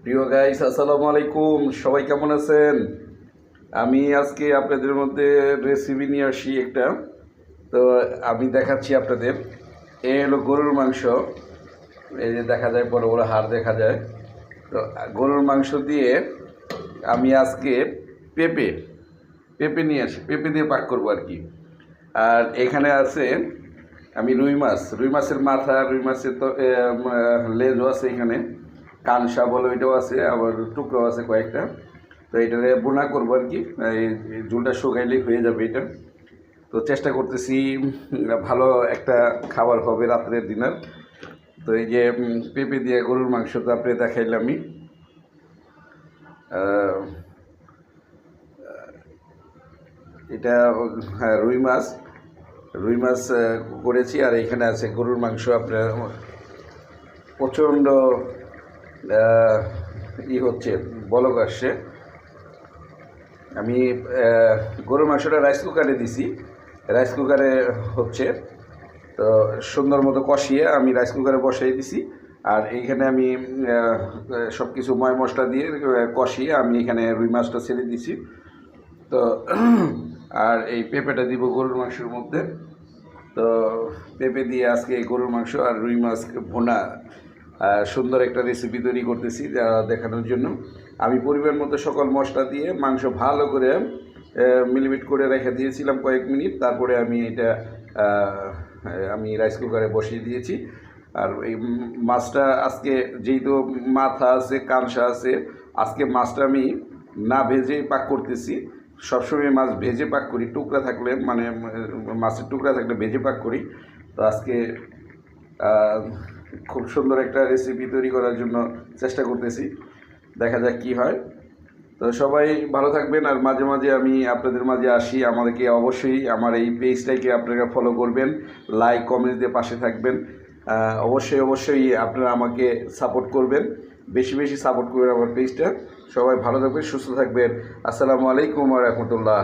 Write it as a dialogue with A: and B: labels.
A: প্রিয় গাইস, আসসালামু আলাইকুম। সবাই কেমন আছেন? আমি আজকে আপনাদের মধ্যে রেসিপি নিয়ে আসি একটা। তো আমি দেখাচ্ছি আপনাদের। এ হলো গরুর মাংস। এই যে দেখা যায়, বড় বড় হাড় দেখা যায়। তো গরুর মাংস দিয়ে আমি আজকে পেঁপে পেঁপে নিয়ে আসি, পেঁপে দিয়ে পাক করবো আর কি। আর এখানে আছে আমি রুই মাছের মাথা, রুই মাছের তো লেজও আছে এখানে, কানসা বলে ওইটাও আছে, আবার টুকরো আছে কয়েকটা। তো এটারে বোনা করবো আর কি। এই ঝোলটা শুকাইলেই হয়ে যাবে এটা। তো চেষ্টা করতেছি ভালো একটা খাবার হবে রাত্রের ডিনার। তো এই যে পেঁপে দিয়ে গরুর মাংস তো আপনি দেখাইলাম আমি। এটা হ্যাঁ, রুই মাছ করেছি। আর এখানে আছে গরুর মাংস। আপনার প্রচণ্ড হচ্ছে, বলক আসছে। আমি গরুর মাংসটা রাইস কুকারে দিছি, রাইস কুকারে হচ্ছে। তো সুন্দর মতো কষিয়ে আমি রাইস কুকারে বসাই দিছি। আর এইখানে আমি সব কিছু ময় মশলা দিয়ে কষিয়ে আমি এখানে রুই মাছটা ছেড়ে দিছি। তো আর এই পেঁপেটা দিব গরুর মাংসের মধ্যে। তো পেঁপে দিয়ে আজকে গরুর মাংস আর রুই মাছ ভুনা সুন্দর একটা রেসিপি তৈরি করতেছি যা দেখানোর জন্য। আমি পরিমাণ মতো সকল মশলা দিয়ে মাংস ভালো করে মিলিমিট করে রেখে দিয়েছিলাম কয়েক মিনিট। তারপরে আমি এটা আমি রাইস কুকারে বসিয়ে দিয়েছি। আর এই মাছটা আজকে যেহেতু মাথা আছে, কানসা আছে, আজকে মাছটা আমি না ভেজে পাক করতেছি। সবসময় মাছ ভেজে পাক করি, টুকরা থাকলে মানে মাছের টুকরা থাকলে ভেজে পাক করি। তো আজকে খুব সুন্দর একটা রেসিপি তৈরি করার জন্য চেষ্টা করতেছি, দেখা যাক কী হয়। তো সবাই ভালো থাকবেন। আর মাঝে মাঝে আমি আপনাদের মাঝে আসি। আমাদেরকে অবশ্যই আমার এই পেজটাকে আপনারা ফলো করবেন, লাইক কমেন্ট দিয়ে পাশে থাকবেন। অবশ্যই আপনারা আমাকে সাপোর্ট করবেন, বেশি বেশি সাপোর্ট করবেন আমার পেজটা। সবাই ভালো থাকবেন, সুস্থ থাকবেন। আসসালামু আলাইকুম ওয়া রাহমাতুল্লাহ।